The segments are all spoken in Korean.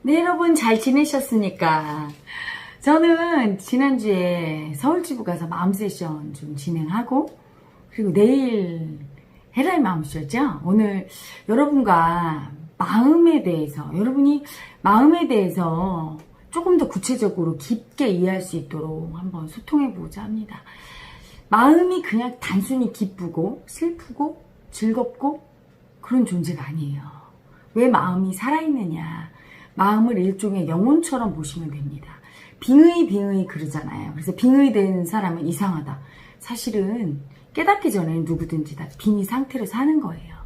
네, 여러분 잘 지내셨습니까? 저는 지난주에 서울지부 가서 마음 세션 좀 진행하고, 그리고 내일 헤라의 마음쇼죠? 오늘 여러분과 여러분이 마음에 대해서 조금 더 구체적으로 깊게 이해할 수 있도록 한번 소통해보자 합니다. 마음이 그냥 단순히 기쁘고 슬프고 즐겁고 그런 존재가 아니에요. 왜 마음이 살아있느냐? 마음을 일종의 영혼처럼 보시면 됩니다. 빙의 그러잖아요. 그래서 빙의된 사람은 이상하다. 사실은 깨닫기 전에는 누구든지 다 빙의 상태로 사는 거예요.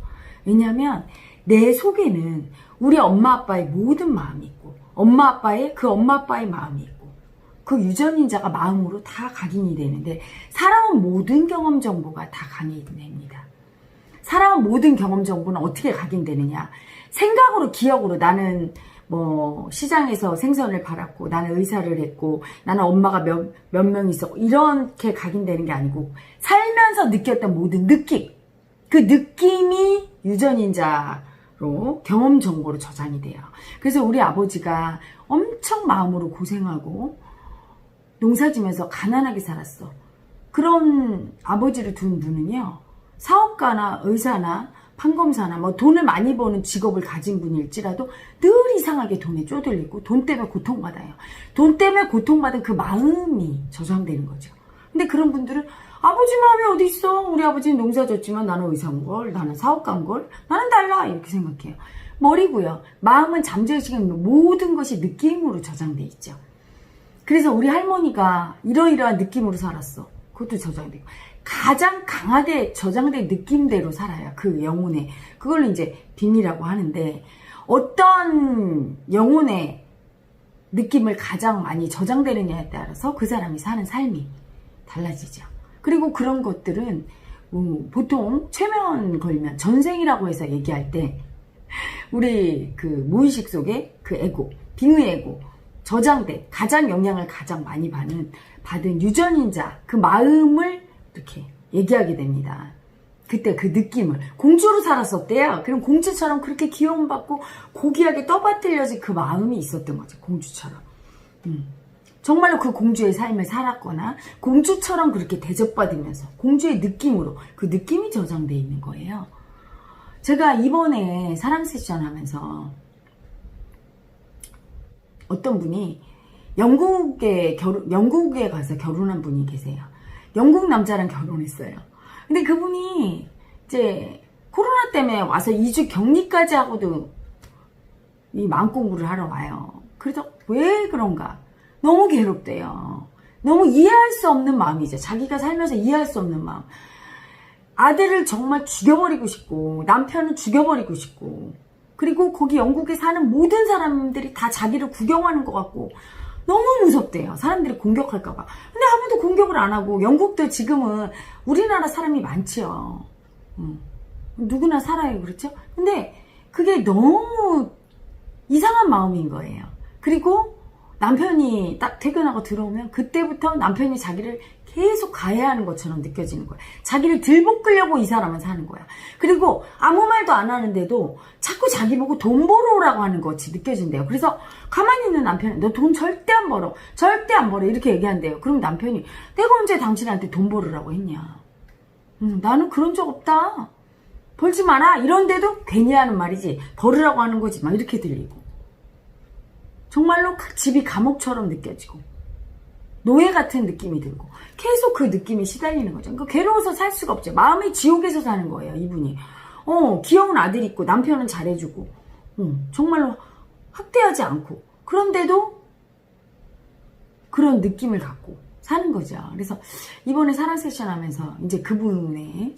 왜냐하면 내 속에는 우리 엄마 아빠의 모든 마음이 있고 엄마 아빠의 마음이 있고 그 유전인자가 마음으로 다 각인이 되는데 살아온 모든 경험 정보가 다 각인이 됩니다. 살아온 모든 경험 정보는 어떻게 각인되느냐? 생각으로 기억으로 나는 시장에서 생선을 팔았고, 나는 의사를 했고, 나는 엄마가 몇 명 있었고, 이렇게 각인되는 게 아니고, 살면서 느꼈던 모든 느낌, 그 느낌이 유전인자로 경험 정보로 저장이 돼요. 그래서 우리 아버지가 엄청 마음으로 고생하고, 농사지면서 가난하게 살았어. 그런 아버지를 둔 분은요, 사업가나 의사나 판검사나 돈을 많이 버는 직업을 가진 분일지라도 늘 이상하게 돈에 쪼들리고 돈 때문에 고통받아요. 돈 때문에 고통받은 그 마음이 저장되는 거죠. 근데 그런 분들은 아버지 마음이 어디 있어? 우리 아버지는 농사 졌지만 나는 의사인걸, 나는 사업가인걸, 나는 달라 이렇게 생각해요. 머리고요. 마음은 잠재의식은 모든 것이 느낌으로 저장돼 있죠. 그래서 우리 할머니가 이러이러한 느낌으로 살았어. 그것도 저장되고 가장 강하게 저장된 느낌대로 살아요. 그 영혼에. 그걸 이제 빙이라고 하는데 어떤 영혼의 느낌을 가장 많이 저장되느냐에 따라서 그 사람이 사는 삶이 달라지죠. 그리고 그런 것들은 보통 최면 걸면 전생이라고 해서 얘기할 때 우리 그 무의식 속에 그 에고, 빙의 에고 저장된 가장 영향을 가장 많이 받은 유전인자 그 마음을 이렇게 얘기하게 됩니다. 그때 그 느낌을 공주로 살았었대요. 그럼 공주처럼 그렇게 귀여움받고 고귀하게 떠받들려진 그 마음이 있었던 거죠. 공주처럼. 정말로 그 공주의 삶을 살았거나 공주처럼 그렇게 대접받으면서 공주의 느낌으로 그 느낌이 저장되어 있는 거예요. 제가 이번에 사랑 세션 하면서 어떤 분이 영국에 가서 결혼한 분이 계세요. 영국 남자랑 결혼했어요. 근데 그분이 이제 코로나 때문에 와서 2주 격리까지 하고도 이 마음 공부를 하러 와요. 그래서 왜 그런가? 너무 괴롭대요. 너무 이해할 수 없는 마음이죠. 자기가 살면서 이해할 수 없는 마음. 아들을 정말 죽여버리고 싶고 남편을 죽여버리고 싶고 그리고 거기 영국에 사는 모든 사람들이 다 자기를 구경하는 것 같고 너무 무섭대요. 사람들이 공격할까봐. 근데 아무도 공격을 안 하고 영국도 지금은 우리나라 사람이 많지요. 누구나 살아요. 그렇죠? 근데 그게 너무 이상한 마음인 거예요. 그리고 남편이 딱 퇴근하고 들어오면 그때부터 남편이 자기를 계속 가해하는 것처럼 느껴지는 거야. 자기를 들볶으려고 이 사람은 사는 거야. 그리고 아무 말도 안 하는데도 자꾸 자기 보고 돈 벌어오라고 하는 것이 느껴진대요. 그래서 가만히 있는 남편은 너 돈 절대 안 벌어. 절대 안 벌어. 이렇게 얘기한대요. 그럼 남편이 내가 언제 당신한테 돈 벌으라고 했냐. 나는 그런 적 없다. 벌지 마라. 이런데도 괜히 하는 말이지. 벌으라고 하는 거지. 막 이렇게 들리고. 정말로 집이 감옥처럼 느껴지고. 노예 같은 느낌이 들고 계속 그 느낌이 시달리는 거죠. 그러니까 괴로워서 살 수가 없죠. 마음의 지옥에서 사는 거예요. 이분이. 귀여운 아들 있고 남편은 잘해주고 정말로 학대하지 않고 그런데도 그런 느낌을 갖고 사는 거죠. 그래서 이번에 사랑 세션 하면서 이제 그분의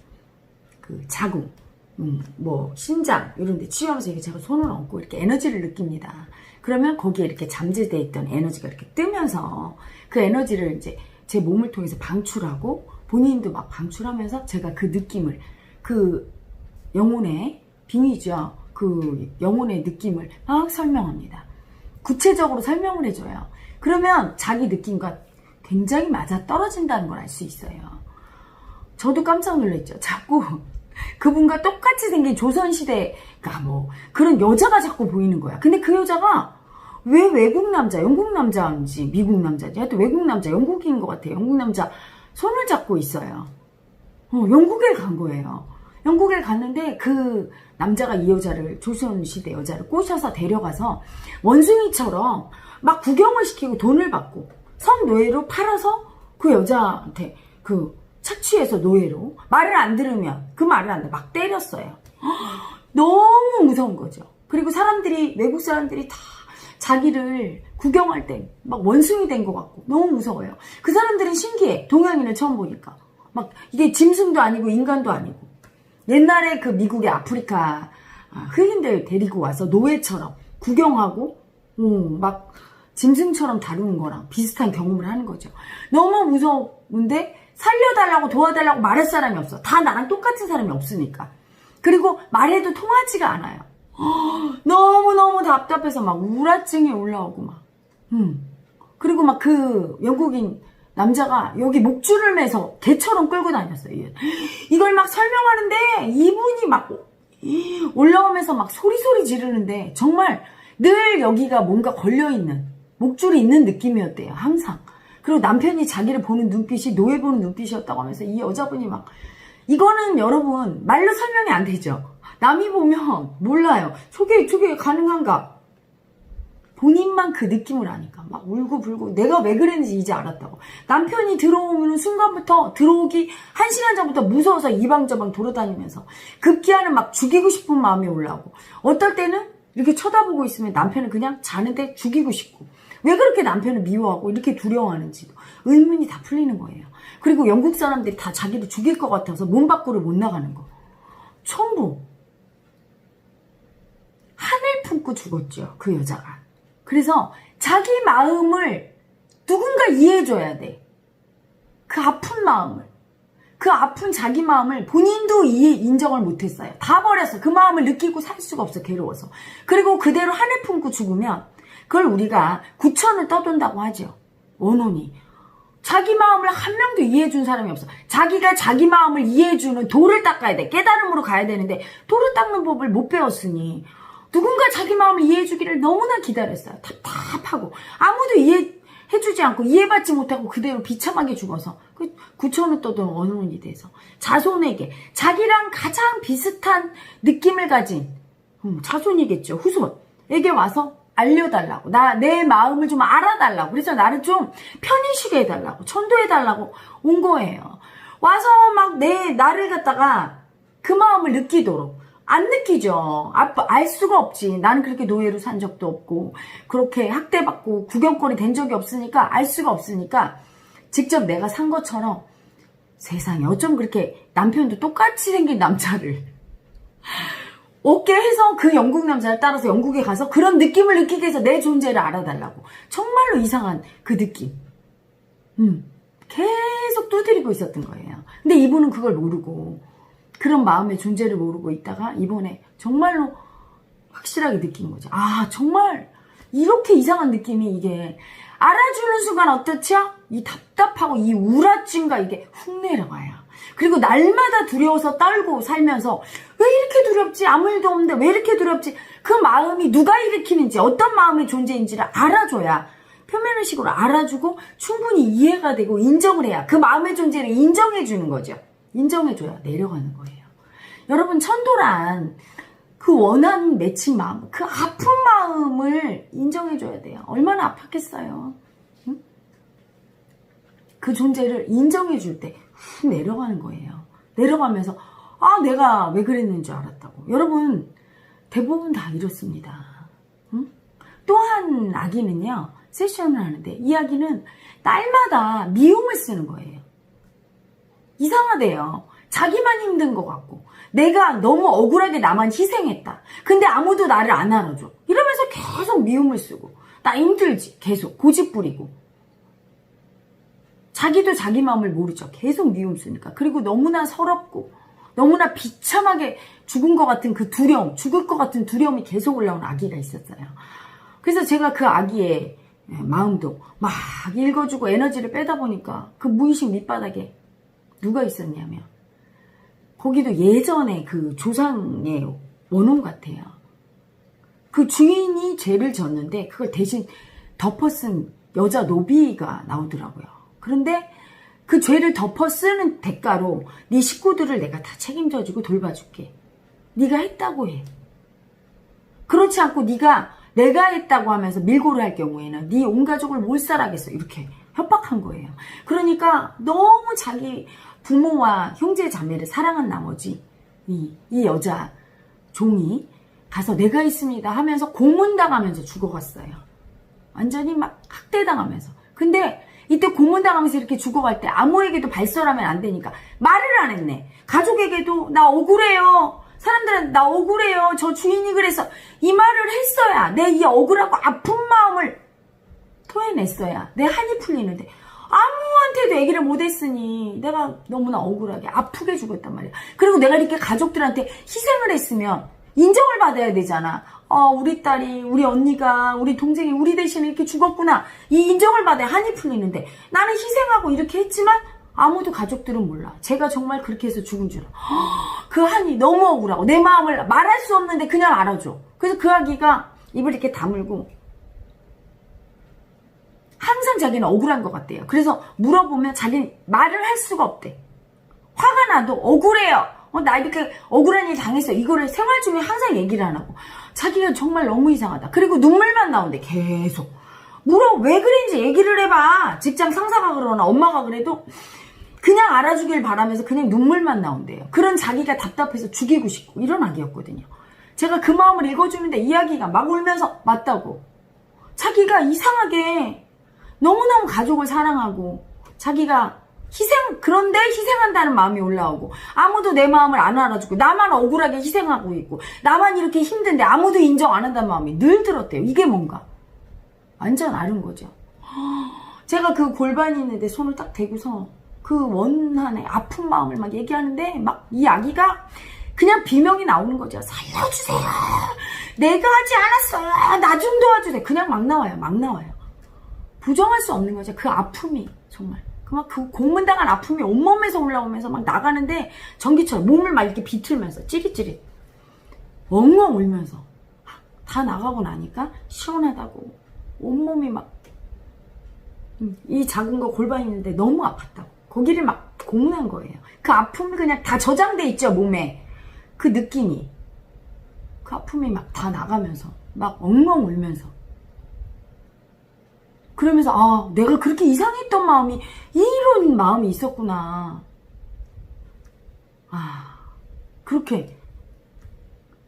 그 자궁 신장 이런 데 치유하면서 이게 제가 손을 얹고 이렇게 에너지를 느낍니다. 그러면 거기에 이렇게 잠재되어 있던 에너지가 이렇게 뜨면서 그 에너지를 이제 제 몸을 통해서 방출하고 본인도 막 방출하면서 제가 그 느낌을 그 영혼의 빙의죠. 그 영혼의 느낌을 막 설명합니다. 구체적으로 설명을 해줘요. 그러면 자기 느낌과 굉장히 맞아 떨어진다는 걸 알 수 있어요. 저도 깜짝 놀랐죠. 자꾸 그분과 똑같이 생긴 조선시대가 그런 여자가 자꾸 보이는 거야. 근데 그 여자가 왜 외국 남자, 영국 남자인지 미국 남자인지 하여튼 외국 남자, 영국인 것 같아요. 영국 남자 손을 잡고 있어요. 영국에 간 거예요. 영국에 갔는데 그 남자가 이 여자를, 조선시대 여자를 꼬셔서 데려가서 원숭이처럼 막 구경을 시키고 돈을 받고 성노예로 팔아서 그 여자한테 그 착취해서 노예로 말을 안 들으면 그 말을 안 듣고 막 때렸어요. 너무 무서운 거죠. 그리고 사람들이, 외국 사람들이 다 자기를 구경할 때 막 원숭이 된 것 같고 너무 무서워요. 그 사람들은 신기해. 동양인을 처음 보니까. 막 이게 짐승도 아니고 인간도 아니고. 옛날에 그 미국의 아프리카 흑인들 데리고 와서 노예처럼 구경하고 막 짐승처럼 다루는 거랑 비슷한 경험을 하는 거죠. 너무 무서운데 살려달라고 도와달라고 말할 사람이 없어. 다 나랑 똑같은 사람이 없으니까. 그리고 말해도 통하지가 않아요. 너무너무 답답해서 막 우울증이 올라오고 막. 그리고 막 그 영국인 남자가 여기 목줄을 매서 개처럼 끌고 다녔어요. 이걸 막 설명하는데 이분이 막 올라오면서 막 소리소리 지르는데 정말 늘 여기가 뭔가 걸려있는, 목줄이 있는 느낌이었대요. 항상. 그리고 남편이 자기를 보는 눈빛이 노예 보는 눈빛이었다고 하면서 이 여자분이 막, 이거는 여러분 말로 설명이 안 되죠. 남이 보면 몰라요. 저게 가능한가? 본인만 그 느낌을 아니까 막 울고불고 내가 왜 그랬는지 이제 알았다고. 남편이 들어오는 순간부터, 들어오기 1시간 전부터 무서워서 이방저방 돌아다니면서 급기야는 막 죽이고 싶은 마음이 올라오고, 어떨 때는 이렇게 쳐다보고 있으면 남편은 그냥 자는데 죽이고 싶고, 왜 그렇게 남편을 미워하고 이렇게 두려워하는지도 의문이 다 풀리는 거예요. 그리고 영국 사람들이 다 자기를 죽일 것 같아서 몸 밖으로 못 나가는 거. 전부 한을 품고 죽었죠, 그 여자가. 그래서 자기 마음을 누군가 이해해줘야 돼. 그 아픈 마음을. 그 아픈 자기 마음을 본인도 인정을 못했어요. 다 버렸어. 그 마음을 느끼고 살 수가 없어, 괴로워서. 그리고 그대로 한을 품고 죽으면 그걸 우리가 구천을 떠돈다고 하죠. 원혼이. 자기 마음을 한 명도 이해해준 사람이 없어. 자기가 자기 마음을 이해해주는 도를 닦아야 돼. 깨달음으로 가야 되는데 도를 닦는 법을 못 배웠으니 누군가 자기 마음을 이해해주기를 너무나 기다렸어요. 답답하고 아무도 이해해주지 않고 이해받지 못하고 그대로 비참하게 죽어서 그 구천을 떠돈 원혼이 돼서 자손에게, 자기랑 가장 비슷한 느낌을 가진 자손이겠죠, 후손에게 와서 알려달라고, 내 마음을 좀 알아달라고, 그래서 나를 좀 편히 쉬게 해달라고, 천도해달라고 온 거예요. 와서 막 나를 갖다가 그 마음을 느끼도록. 안 느끼죠. 알 수가 없지. 나는 그렇게 노예로 산 적도 없고 그렇게 학대받고 구경거리 된 적이 없으니까 알 수가 없으니까 직접 내가 산 것처럼, 세상에 어쩜 그렇게 남편도 똑같이 생긴 남자를 없게 해서 그 영국 남자를 따라서 영국에 가서 그런 느낌을 느끼게 해서 내 존재를 알아달라고. 정말로 이상한 그 느낌. 계속 두드리고 있었던 거예요. 근데 이분은 그걸 모르고, 그런 마음의 존재를 모르고 있다가 이번에 정말로 확실하게 느낀 거죠. 아, 정말 이렇게 이상한 느낌이, 이게 알아주는 순간 어떻죠? 이 답답하고 이 우울증과 이게 훅 내려가요. 그리고 날마다 두려워서 떨고 살면서 왜 이렇게 두렵지? 아무 일도 없는데 왜 이렇게 두렵지? 그 마음이 누가 일으키는지, 어떤 마음의 존재인지를 알아줘야, 표면의식으로 알아주고 충분히 이해가 되고 인정을 해야 그 마음의 존재를 인정해 주는 거죠. 인정해줘야 내려가는 거예요. 여러분, 천도란 그 원한 맺힌 마음, 그 아픈 마음을 인정해줘야 돼요. 얼마나 아팠겠어요. 응? 그 존재를 인정해줄 때 훅 내려가는 거예요. 내려가면서 내가 왜 그랬는 줄 알았다고. 여러분, 대부분 다 이렇습니다. 응? 또한 아기는요, 세션을 하는데 이 아기는 딸마다 미움을 쓰는 거예요. 이상하대요. 자기만 힘든 것 같고, 내가 너무 억울하게 나만 희생했다. 근데 아무도 나를 안 알아줘. 이러면서 계속 미움을 쓰고, 나 힘들지. 계속 고집 부리고. 자기도 자기 마음을 모르죠. 계속 미움 쓰니까. 그리고 너무나 서럽고, 너무나 비참하게 죽은 것 같은 그 두려움, 죽을 것 같은 두려움이 계속 올라온 아기가 있었어요. 그래서 제가 그 아기의 마음도 막 읽어주고 에너지를 빼다 보니까 그 무의식 밑바닥에 누가 있었냐면, 거기도 예전에 그 조상의 원혼 같아요. 그 주인이 죄를 졌는데 그걸 대신 덮어쓴 여자 노비가 나오더라고요. 그런데 그 죄를 덮어쓰는 대가로 네 식구들을 내가 다 책임져주고 돌봐줄게. 네가 했다고 해. 그렇지 않고 네가 내가 했다고 하면서 밀고를 할 경우에는 네 온 가족을 몰살하겠어. 이렇게 협박한 거예요. 그러니까 너무 자기 부모와 형제 자매를 사랑한 나머지 이 여자 종이 가서 내가 있습니다 하면서 고문당하면서 죽어갔어요. 완전히 막 학대당하면서. 근데 이때 고문당하면서 이렇게 죽어갈 때 아무에게도 발설하면 안 되니까 말을 안 했네. 가족에게도 나 억울해요. 사람들은 나 억울해요. 저 주인이 그래서 이 말을 했어야 내 이 억울하고 아픈 마음을 토해냈어야 내 한이 풀리는데 아무한테도 얘기를 못했으니 내가 너무나 억울하게 아프게 죽었단 말이야. 그리고 내가 이렇게 가족들한테 희생을 했으면 인정을 받아야 되잖아. 우리 딸이, 우리 언니가, 우리 동생이 우리 대신에 이렇게 죽었구나. 이 인정을 받아야 한이 풀리는데 나는 희생하고 이렇게 했지만 아무도 가족들은 몰라. 제가 정말 그렇게 해서 죽은 줄 알아. 그 한이 너무 억울하고 내 마음을 말할 수 없는데 그냥 알아줘. 그래서 그 아기가 입을 이렇게 다물고 항상 자기는 억울한 것 같대요. 그래서 물어보면 자기는 말을 할 수가 없대. 화가 나도 억울해요. 나 이렇게 억울한 일 당했어. 이거를 생활 중에 항상 얘기를 안 하고. 자기가 정말 너무 이상하다. 그리고 눈물만 나온대. 계속. 왜 그랬는지 얘기를 해봐. 직장 상사가 그러나 엄마가 그래도 그냥 알아주길 바라면서 그냥 눈물만 나온대요. 그런 자기가 답답해서 죽이고 싶고 이런 아기였거든요. 제가 그 마음을 읽어주는데 이 아기가 막 울면서 맞다고. 자기가 이상하게 너무너무 가족을 사랑하고 자기가 그런데 희생한다는 마음이 올라오고 아무도 내 마음을 안 알아주고 나만 억울하게 희생하고 있고 나만 이렇게 힘든데 아무도 인정 안 한다는 마음이 늘 들었대요. 이게 뭔가 완전 아른 거죠. 제가 그 골반이 있는데 손을 딱 대고서 그 원한의 아픈 마음을 막 얘기하는데 막 이 아기가 그냥 비명이 나오는 거죠. 살려주세요. 내가 하지 않았어요. 나 좀 도와주세요. 그냥 막 나와요. 부정할 수 없는 거죠. 그 아픔이 정말. 그 고문당한 아픔이 온몸에서 올라오면서 막 나가는데 전기처럼 몸을 막 이렇게 비틀면서 찌릿찌릿 엉엉 울면서 다 나가고 나니까 시원하다고 온몸이 막 이 작은 거 골반 있는데 너무 아팠다고 거기를 막 고문한 거예요. 그 아픔이 그냥 다 저장돼 있죠. 몸에 그 느낌이 그 아픔이 막 다 나가면서 막 엉엉 울면서 그러면서 내가 그렇게 이상했던 마음이 이런 마음이 있었구나. 그렇게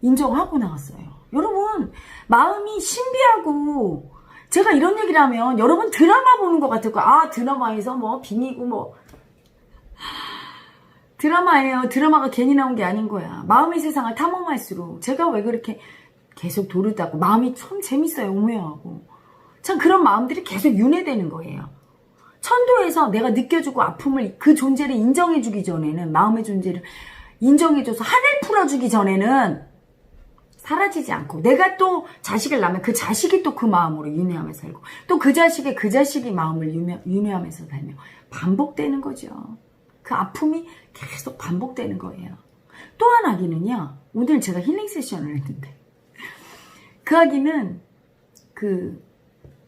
인정하고 나왔어요. 여러분 마음이 신비하고 제가 이런 얘기를 하면 여러분 드라마 보는 것 같을 거예요. 드라마에서 뭐 빙이고 뭐 드라마예요. 드라마가 괜히 나온 게 아닌 거야. 마음의 세상을 탐험할수록 제가 왜 그렇게 계속 도르다고 마음이 참 재밌어요. 오묘하고 참 그런 마음들이 계속 윤회되는 거예요. 천도에서 내가 느껴주고 아픔을 그 존재를 인정해주기 전에는 마음의 존재를 인정해줘서 한을 풀어주기 전에는 사라지지 않고 내가 또 자식을 낳으면 그 자식이 또 그 마음으로 윤회하며 살고 또 그 자식이 마음을 윤회하면서 살며 반복되는 거죠. 그 아픔이 계속 반복되는 거예요. 또 한 아기는요. 오늘 제가 힐링 세션을 했는데 그 아기는 그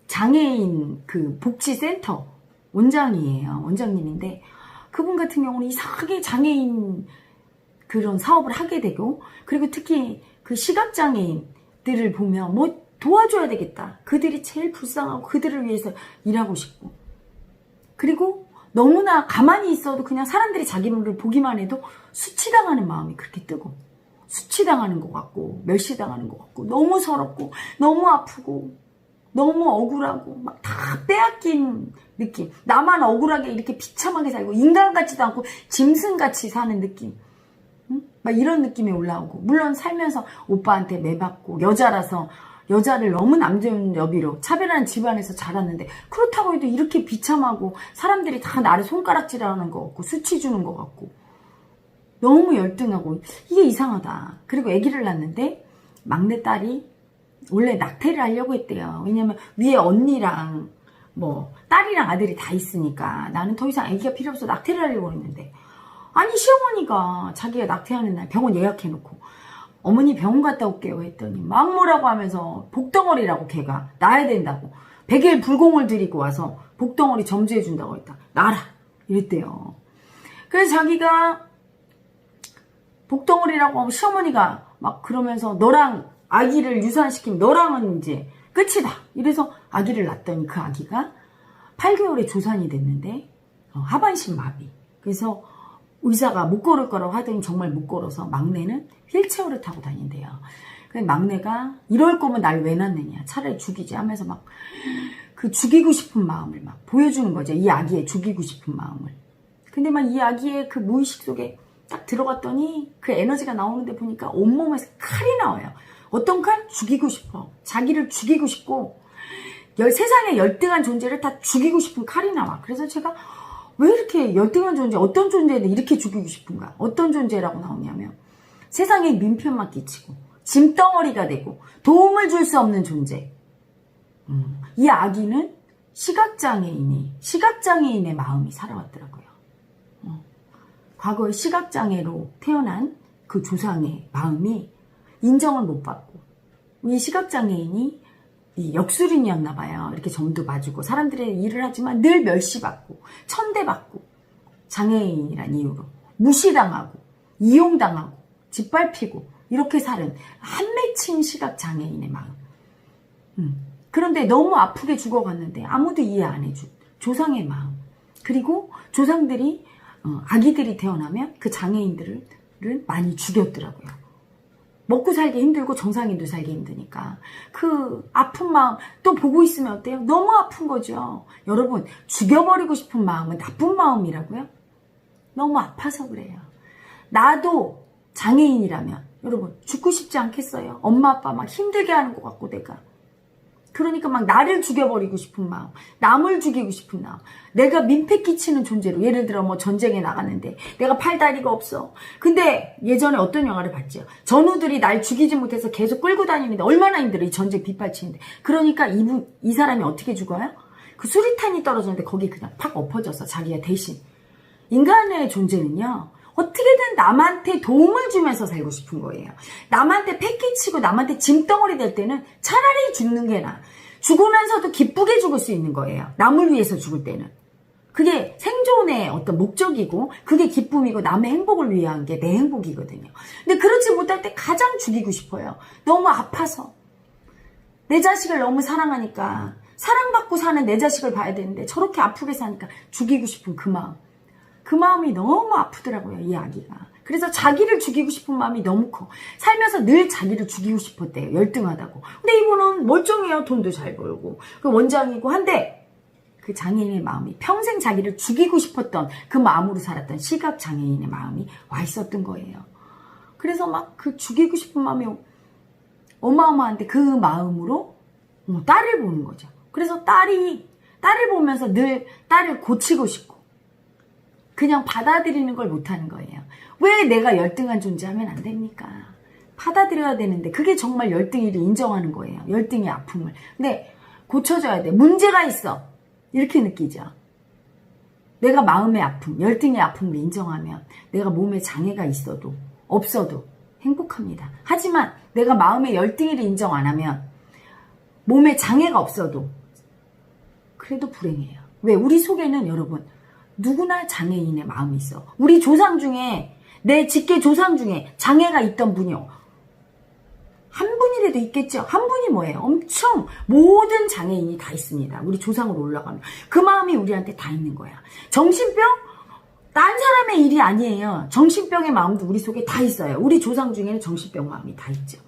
장애인 그 복지센터 원장님인데 그분 같은 경우는 이상하게 장애인 그런 사업을 하게 되고 그리고 특히 그 시각장애인들을 보면 뭐 도와줘야 되겠다. 그들이 제일 불쌍하고 그들을 위해서 일하고 싶고 그리고 너무나 가만히 있어도 그냥 사람들이 자기를 보기만 해도 수치당하는 마음이 그렇게 뜨고 수치당하는 것 같고 멸시당하는 것 같고 너무 서럽고 너무 아프고 너무 억울하고 막 다 빼앗긴 느낌. 나만 억울하게 이렇게 비참하게 살고 인간 같지도 않고 짐승같이 사는 느낌. 막 이런 느낌이 올라오고 물론 살면서 오빠한테 매받고 여자라서 여자를 너무 남존 여비로 차별하는 집안에서 자랐는데 그렇다고 해도 이렇게 비참하고 사람들이 다 나를 손가락질하는 것 같고 수치 주는 것 같고 너무 열등하고 이게 이상하다. 그리고 아기를 낳는데 막내딸이 원래 낙태를 하려고 했대요. 왜냐면 위에 언니랑 뭐 딸이랑 아들이 다 있으니까 나는 더 이상 아기가 필요 없어 낙태를 하려고 했는데 아니 시어머니가 자기가 낙태하는 날 병원 예약해놓고 어머니 병원 갔다 올게요 했더니 막 뭐라고 하면서 복덩어리라고 걔가 놔야 된다고 100일 불공을 들이고 와서 복덩어리 점주해 준다고 했다. 놔라 이랬대요. 그래서 자기가 복덩어리라고 하면 시어머니가 막 그러면서 너랑 아기를 유산시키면 너랑은 이제 끝이다. 이래서 아기를 낳았더니 그 아기가 8개월에 조산이 됐는데 하반신 마비. 그래서 의사가 못 걸을 거라고 하더니 정말 못 걸어서 막내는 휠체어를 타고 다닌대요. 그래서 막내가 이럴 거면 날 왜 낳느냐. 차라리 죽이지 하면서 막 그 죽이고 싶은 마음을 막 보여주는 거죠. 이 아기의 죽이고 싶은 마음을. 근데 막 이 아기의 그 무의식 속에 딱 들어갔더니 그 에너지가 나오는데 보니까 온몸에서 칼이 나와요. 어떤 칼? 죽이고 싶어. 자기를 죽이고 싶고 세상에 열등한 존재를 다 죽이고 싶은 칼이 나와. 그래서 제가 왜 이렇게 열등한 존재, 어떤 존재를 이렇게 죽이고 싶은가? 어떤 존재라고 나오냐면 세상에 민폐만 끼치고 짐덩어리가 되고 도움을 줄 수 없는 존재. 이 아기는 시각장애인의 마음이 살아왔더라고요. 과거에 시각장애로 태어난 그 조상의 마음이 인정을 못 받고 이 시각장애인이 이 역술인이었나 봐요. 이렇게 점도 봐주고 사람들의 일을 하지만 늘 멸시받고 천대받고 장애인이란 이유로 무시당하고 이용당하고 짓밟히고 이렇게 사는 한 맺힌 시각장애인의 마음. 그런데 너무 아프게 죽어갔는데 아무도 이해 안 해준 조상의 마음. 그리고 조상들이 아기들이 태어나면 그 장애인들을 많이 죽였더라고요. 먹고 살기 힘들고 정상인도 살기 힘드니까 그 아픈 마음 또 보고 있으면 어때요? 너무 아픈 거죠. 여러분 죽여버리고 싶은 마음은 나쁜 마음이라고요? 너무 아파서 그래요. 나도 장애인이라면 여러분 죽고 싶지 않겠어요? 엄마 아빠 막 힘들게 하는 것 같고 내가 그러니까 막 나를 죽여버리고 싶은 마음, 남을 죽이고 싶은 마음, 내가 민폐 끼치는 존재로 예를 들어 뭐 전쟁에 나갔는데 내가 팔다리가 없어. 근데 예전에 어떤 영화를 봤죠? 전우들이 날 죽이지 못해서 계속 끌고 다니는데 얼마나 힘들어 이 전쟁 빗발치는데. 그러니까 이 사람이 어떻게 죽어요? 그 수리탄이 떨어졌는데 거기 그냥 팍 엎어져서 자기가 대신. 인간의 존재는요. 어떻게든 남한테 도움을 주면서 살고 싶은 거예요. 남한테 패 끼치고 남한테 짐덩어리 될 때는 차라리 죽는 게 나아. 죽으면서도 기쁘게 죽을 수 있는 거예요. 남을 위해서 죽을 때는. 그게 생존의 어떤 목적이고 그게 기쁨이고 남의 행복을 위한 게 내 행복이거든요. 근데 그렇지 못할 때 가장 죽이고 싶어요. 너무 아파서. 내 자식을 너무 사랑하니까 사랑받고 사는 내 자식을 봐야 되는데 저렇게 아프게 사니까 죽이고 싶은 그 마음. 그 마음이 너무 아프더라고요, 이 아기가. 그래서 자기를 죽이고 싶은 마음이 너무 커. 살면서 늘 자기를 죽이고 싶었대요, 열등하다고. 근데 이분은 멀쩡해요, 돈도 잘 벌고. 그 원장이고 한데, 그 장애인의 마음이 평생 자기를 죽이고 싶었던 그 마음으로 살았던 시각장애인의 마음이 와 있었던 거예요. 그래서 막 그 죽이고 싶은 마음이 어마어마한데 그 마음으로 딸을 보는 거죠. 그래서 딸을 보면서 늘 딸을 고치고 싶고, 그냥 받아들이는 걸 못하는 거예요. 왜 내가 열등한 존재하면 안 됩니까? 받아들여야 되는데 그게 정말 열등이를 인정하는 거예요. 열등의 아픔을. 근데 고쳐줘야 돼. 문제가 있어. 이렇게 느끼죠. 내가 마음의 아픔, 열등의 아픔을 인정하면 내가 몸에 장애가 있어도 없어도 행복합니다. 하지만 내가 마음의 열등이를 인정 안 하면 몸에 장애가 없어도 그래도 불행해요. 왜? 우리 속에는 여러분 누구나 장애인의 마음이 있어. 우리 조상 중에 내 직계 조상 중에 장애가 있던 분이요. 한 분이라도 있겠죠. 한 분이 뭐예요? 엄청 모든 장애인이 다 있습니다. 우리 조상으로 올라가면. 그 마음이 우리한테 다 있는 거야. 정신병? 딴 사람의 일이 아니에요. 정신병의 마음도 우리 속에 다 있어요. 우리 조상 중에는 정신병 마음이 다 있죠.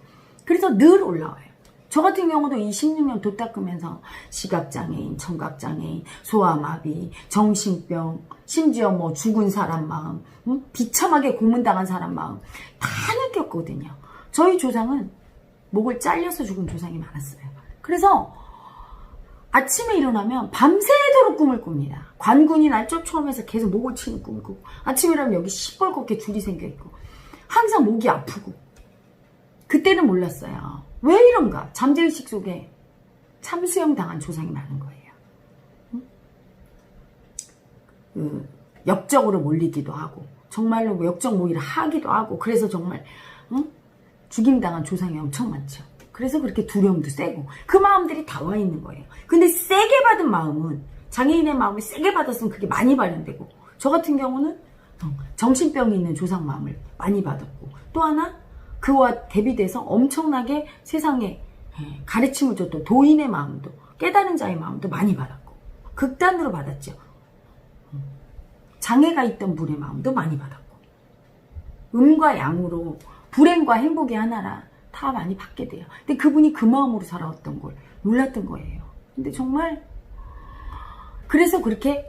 그래서 늘 올라와요. 저 같은 경우도 이 16년 도 닦으면서 시각장애인, 청각장애인, 소아마비, 정신병, 심지어 뭐 죽은 사람 마음, 비참하게 고문당한 사람 마음 다 느꼈거든요. 저희 조상은 목을 잘려서 죽은 조상이 많았어요. 그래서 아침에 일어나면 밤새도록 꿈을 꿉니다. 관군이 날 쫓아오면서 계속 목을 치는 꿈을 꾸고 아침에 일어나면 여기 시뻘겋게 줄이 생겨있고 항상 목이 아프고 그때는 몰랐어요. 왜 이런가? 잠재의식 속에 참수형 당한 조상이 많은 거예요. 역적으로 몰리기도 하고 정말로 역적 모의를 하기도 하고 그래서 정말 죽임당한 조상이 엄청 많죠. 그래서 그렇게 두려움도 세고 그 마음들이 다 와 있는 거예요. 근데 세게 받은 마음은, 장애인의 마음을 세게 받았으면 그게 많이 발현되고, 저 같은 경우는 정신병이 있는 조상 마음을 많이 받았고, 또 하나 그와 대비돼서 엄청나게 세상에 가르침을 줬던 도인의 마음도, 깨달은 자의 마음도 많이 받았고, 극단으로 받았죠. 장애가 있던 분의 마음도 많이 받았고, 음과 양으로 불행과 행복이 하나라 다 많이 받게 돼요. 근데 그분이 그 마음으로 살아왔던 걸 몰랐던 거예요. 근데 정말 그래서 그렇게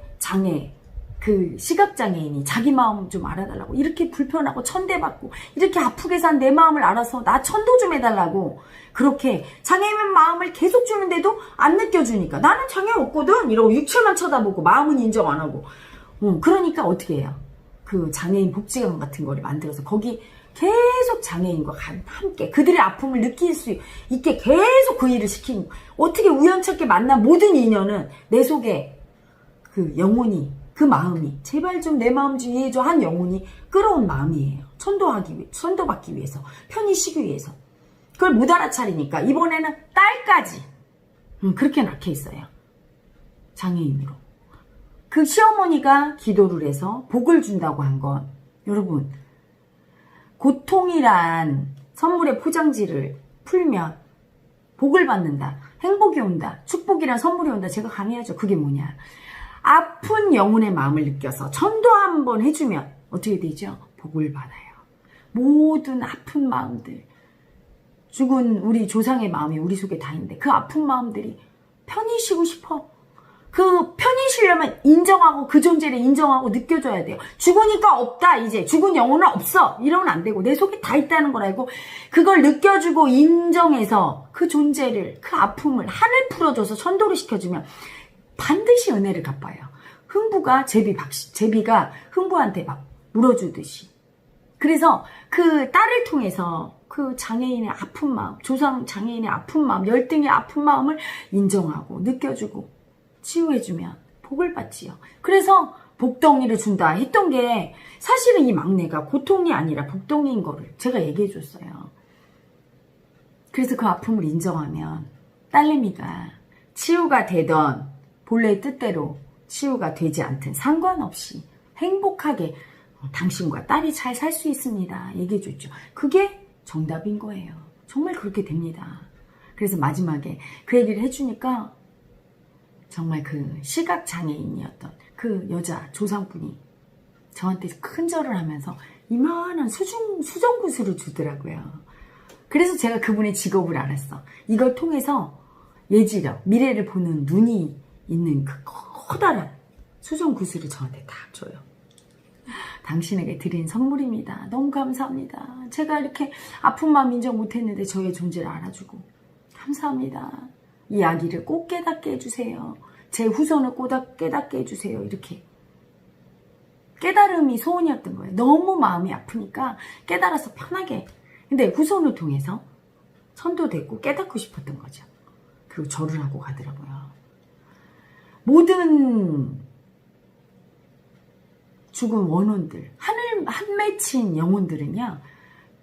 그 시각장애인이 자기 마음 좀 알아달라고, 이렇게 불편하고 천대받고 이렇게 아프게 산 내 마음을 알아서 나 천도 좀 해달라고, 그렇게 장애인 마음을 계속 주는데도 안 느껴주니까 나는 장애 없거든 이러고 육체만 쳐다보고 마음은 인정 안 하고, 그러니까 어떻게 해요? 그 장애인 복지관 같은 거를 만들어서 거기 계속 장애인과 함께 그들의 아픔을 느낄 수 있게 계속 그 일을 시키는, 어떻게 우연찮게 만난 모든 인연은 내 속에 그 영혼이, 그 마음이 제발 좀 내 마음 좀 이해해줘 한 영혼이 끌어온 마음이에요. 천도받기 위해서, 편히 쉬기 위해서. 그걸 못 알아차리니까 이번에는 딸까지 그렇게 낳게 있어요. 장애인으로. 그 시어머니가 기도를 해서 복을 준다고 한 건, 여러분, 고통이란 선물의 포장지를 풀면 복을 받는다, 행복이 온다, 축복이란 선물이 온다, 제가 강의하죠. 그게 뭐냐, 아픈 영혼의 마음을 느껴서 천도 한번 해주면 어떻게 되죠? 복을 받아요. 모든 아픈 마음들, 죽은 우리 조상의 마음이 우리 속에 다 있는데 그 아픈 마음들이 편히 쉬고 싶어. 그 편히 쉬려면 인정하고, 그 존재를 인정하고 느껴줘야 돼요. 죽으니까 없다, 이제 죽은 영혼은 없어, 이러면 안 되고 내 속에 다 있다는 걸 알고 그걸 느껴주고 인정해서 그 존재를, 그 아픔을 한을 풀어줘서 천도를 시켜주면 반드시 은혜를 갚아요. 흥부가 제비가 흥부한테 막 물어주듯이. 그래서 그 딸을 통해서 그 장애인의 아픈 마음, 조상 장애인의 아픈 마음, 열등의 아픈 마음을 인정하고 느껴주고 치유해주면 복을 받지요. 그래서 복덩이를 준다 했던 게, 사실은 이 막내가 고통이 아니라 복덩이인 거를 제가 얘기해줬어요. 그래서 그 아픔을 인정하면 딸내미가 치유가 되던 본래의 뜻대로 치유가 되지 않든 상관없이 행복하게 당신과 딸이 잘 살 수 있습니다, 얘기해줬죠. 그게 정답인 거예요. 정말 그렇게 됩니다. 그래서 마지막에 그 얘기를 해주니까 정말 그 시각장애인이었던 그 여자 조상분이 저한테 큰 절을 하면서 이만한 수정구슬을 주더라고요. 그래서 제가 그분의 직업을 알았어. 이걸 통해서 예지력, 미래를 보는 눈이 있는 그 커다란 수정구슬을 저한테 딱 줘요. 당신에게 드린 선물입니다. 너무 감사합니다. 제가 이렇게 아픈 마음 인정 못했는데 저의 존재를 알아주고 감사합니다. 이 아기를 꼭 깨닫게 해주세요. 제 후손을 꼭 깨닫게 해주세요. 이렇게 깨달음이 소원이었던 거예요. 너무 마음이 아프니까 깨달아서 편하게. 근데 후손을 통해서 선도되고 깨닫고 싶었던 거죠. 그리고 절을 하고 가더라고요. 모든 죽은 원혼들, 한 맺힌 영혼들은요,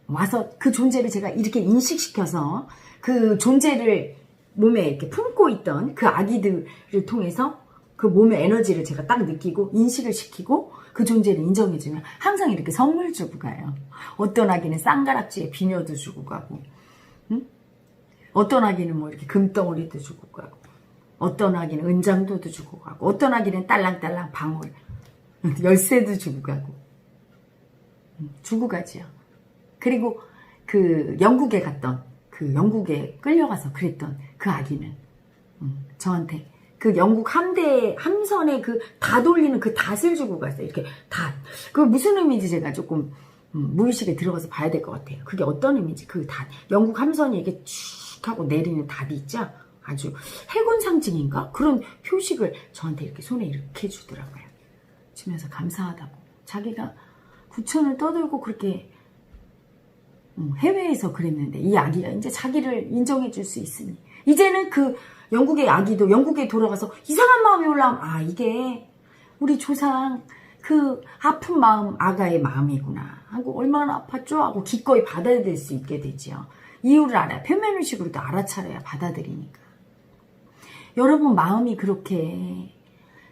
와서 그 존재를 제가 이렇게 인식시켜서 그 존재를 몸에 이렇게 품고 있던 그 아기들을 통해서 그 몸의 에너지를 제가 딱 느끼고 인식을 시키고 그 존재를 인정해주면 항상 이렇게 선물 주고 가요. 어떤 아기는 쌍가락지에 비녀도 주고 가고, 응? 어떤 아기는 뭐 이렇게 금덩어리도 주고 가고, 어떤 아기는 은장도도 주고 가고, 어떤 아기는 딸랑딸랑 방울, 열쇠도 주고 가고, 주고 가지요. 그리고 그 영국에 갔던, 그 영국에 끌려가서 그랬던 그 아기는 저한테 그 영국 함선에 그 다 돌리는 그 닷을 주고 갔어요. 이렇게 닷. 그 무슨 의미인지 제가 조금 무의식에 들어가서 봐야 될 것 같아요. 그게 어떤 의미인지. 그 닷. 영국 함선이 이렇게 쭉 하고 내리는 닷이 있죠? 아주 해군 상징인가? 그런 표식을 저한테 이렇게 손에 이렇게 주더라고요. 주면서 감사하다고. 자기가 구천을 떠들고 그렇게 해외에서 그랬는데 이 아기가 이제 자기를 인정해 줄 수 있으니 이제는 그 영국의 아기도 영국에 돌아가서 이상한 마음이 올라오면, 아, 이게 우리 조상 그 아픈 마음 아가의 마음이구나 하고 얼마나 아팠죠 하고 기꺼이 받아들일 수 있게 되죠. 이유를 알아야 표면의식으로도 알아차려야 받아들이니까. 여러분 마음이 그렇게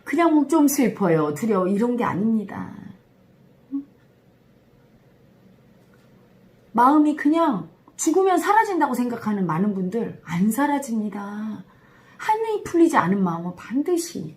그냥 뭐 좀 슬퍼요 두려워 이런 게 아닙니다. 마음이 그냥 죽으면 사라진다고 생각하는 많은 분들 안 사라집니다. 한이 풀리지 않은 마음은 반드시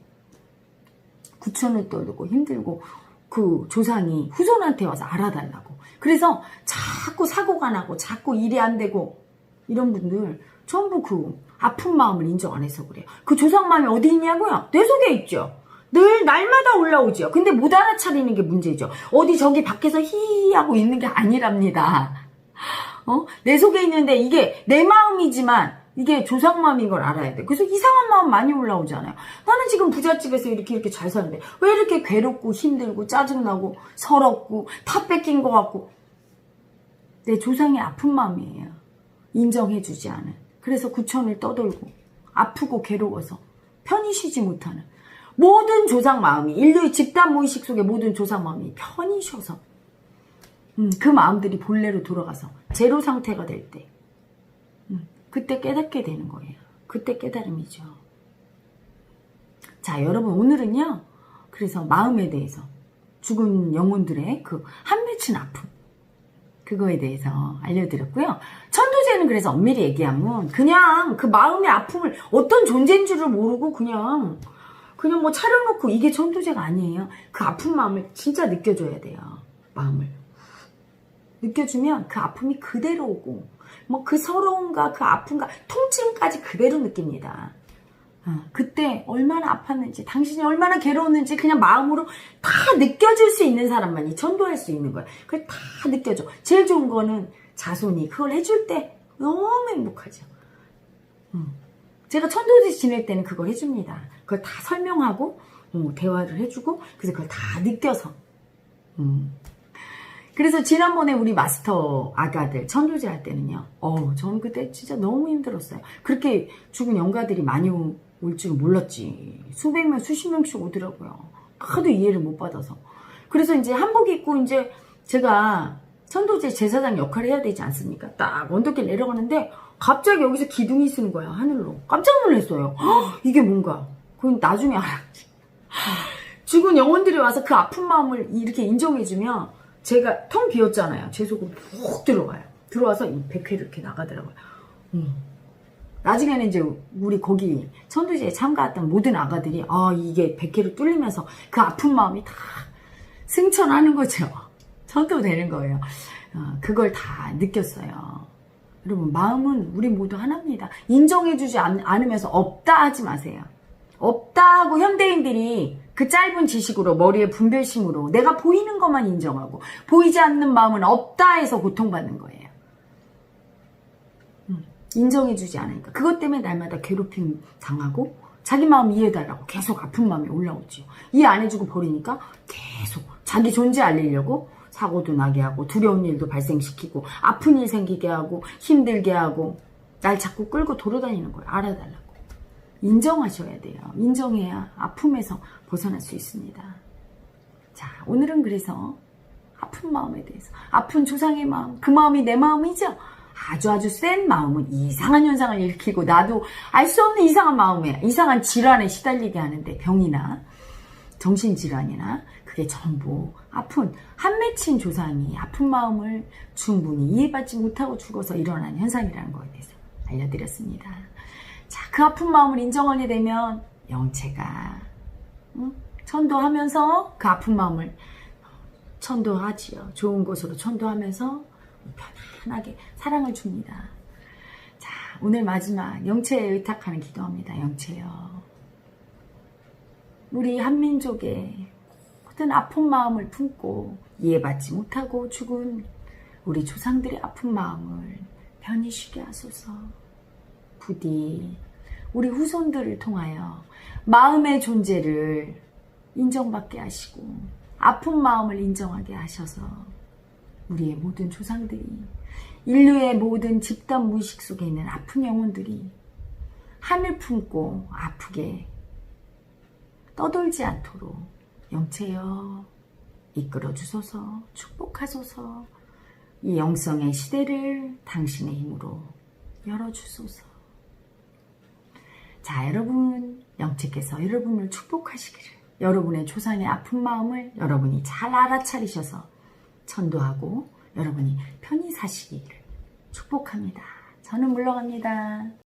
구천을 떨고 힘들고 그 조상이 후손한테 와서 알아달라고. 그래서 자꾸 사고가 나고 자꾸 일이 안 되고 이런 분들 전부 그 아픈 마음을 인정 안 해서 그래요. 그 조상 마음이 어디 있냐고요? 뇌 속에 있죠. 늘 날마다 올라오죠. 근데 못 알아차리는 게 문제죠. 어디 저기 밖에서 히히 하고 있는 게 아니랍니다. 내 속에 있는데 이게 내 마음이지만 이게 조상 마음인 걸 알아야 돼. 그래서 이상한 마음 많이 올라오잖아요. 나는 지금 부잣집에서 이렇게 잘 사는데 왜 이렇게 괴롭고 힘들고 짜증나고 서럽고 다 뺏긴 것 같고. 내 조상의 아픈 마음이에요. 인정해주지 않은. 그래서 구천을 떠돌고 아프고 괴로워서 편히 쉬지 못하는 모든 조상 마음이, 인류의 집단 무의식 속의 모든 조상 마음이 편히 쉬어서 그 마음들이 본래로 돌아가서 제로 상태가 될 때 그때 깨닫게 되는 거예요. 그때 깨달음이죠. 자, 여러분 오늘은요. 그래서 마음에 대해서 죽은 영혼들의 그 한 맺힌 아픔 그거에 대해서 알려드렸고요. 천도제는 그래서 엄밀히 얘기하면 그냥 그 마음의 아픔을 어떤 존재인 줄을 모르고 그냥 뭐 차려놓고 이게 천도제가 아니에요. 그 아픈 마음을 진짜 느껴줘야 돼요. 마음을. 느껴주면 그 아픔이 그대로 오고 뭐 그 서러움과 그 아픔과 통증까지 그대로 느낍니다. 그때 얼마나 아팠는지 당신이 얼마나 괴로웠는지 그냥 마음으로 다 느껴줄 수 있는 사람만이 천도할 수 있는 거예요. 그걸 다 느껴줘. 제일 좋은 거는 자손이 그걸 해줄 때 너무 행복하죠. 제가 천도제 지낼 때는 그걸 해줍니다. 그걸 다 설명하고 대화를 해주고 그래서 그걸 다 느껴서 그래서 지난번에 우리 마스터 아가들 천도제 할 때는요. 저는 그때 진짜 너무 힘들었어요. 그렇게 죽은 영가들이 많이 올 줄은 몰랐지. 수백 명, 수십 명씩 오더라고요. 하도 이해를 못 받아서. 그래서 이제 한복 입고 이제 제가 천도제 제사장 역할을 해야 되지 않습니까? 딱 언덕길 내려가는데 갑자기 여기서 기둥이 쓰는 거야, 하늘로. 깜짝 놀랐어요. 이게 뭔가. 그건 나중에 알았지. 죽은 영혼들이 와서 그 아픈 마음을 이렇게 인정해주면 제가 텅 비었잖아요. 제 속으로 푹 들어가요. 들어와서 이 백회를 이렇게 나가더라고요. 나중에는 이제 우리 거기 천도제에 참가했던 모든 아가들이 이게 백회를 뚫리면서 그 아픈 마음이 다 승천하는 거죠. 천도되는 거예요. 그걸 다 느꼈어요. 여러분 마음은 우리 모두 하나입니다. 인정해주지 않으면서 없다 하지 마세요. 없다 하고 현대인들이 그 짧은 지식으로 머리에 분별심으로 내가 보이는 것만 인정하고 보이지 않는 마음은 없다 해서 고통받는 거예요. 인정해주지 않으니까 그것 때문에 날마다 괴롭힘 당하고 자기 마음 이해해달라고 계속 아픈 마음이 올라오죠. 이해 안 해주고 버리니까 계속 자기 존재 알리려고 사고도 나게 하고 두려운 일도 발생시키고 아픈 일 생기게 하고 힘들게 하고 날 자꾸 끌고 돌아다니는 거예요. 알아달라고. 인정하셔야 돼요. 인정해야 아픔에서 벗어날 수 있습니다. 자, 오늘은 그래서 아픈 마음에 대해서 아픈 조상의 마음, 그 마음이 내 마음이죠. 아주 센 마음은 이상한 현상을 일으키고 나도 알 수 없는 이상한 마음에 이상한 질환에 시달리게 하는데 병이나 정신질환이나 그게 전부 아픈 한 맺힌 조상이 아픈 마음을 충분히 이해받지 못하고 죽어서 일어난 현상이라는 거에 대해서 알려드렸습니다. 자, 그 아픈 마음을 인정하게 되면 영체가 천도하면서 그 아픈 마음을 천도하지요. 좋은 곳으로 천도하면서 편안하게 사랑을 줍니다. 자, 오늘 마지막 영체에 의탁하는 기도합니다. 영체요. 우리 한민족의 모든 아픈 마음을 품고 이해받지 못하고 죽은 우리 조상들의 아픈 마음을 편히 쉬게 하소서. 부디 우리 후손들을 통하여 마음의 존재를 인정받게 하시고 아픈 마음을 인정하게 하셔서 우리의 모든 조상들이 인류의 모든 집단 무의식 속에 있는 아픈 영혼들이 한을 품고 아프게 떠돌지 않도록 영체여 이끌어 주소서, 축복하소서. 이 영성의 시대를 당신의 힘으로 열어주소서. 자, 여러분, 영체께서 여러분을 축복하시기를, 여러분의 조상의 아픈 마음을 여러분이 잘 알아차리셔서 천도하고 여러분이 편히 사시기를 축복합니다. 저는 물러갑니다.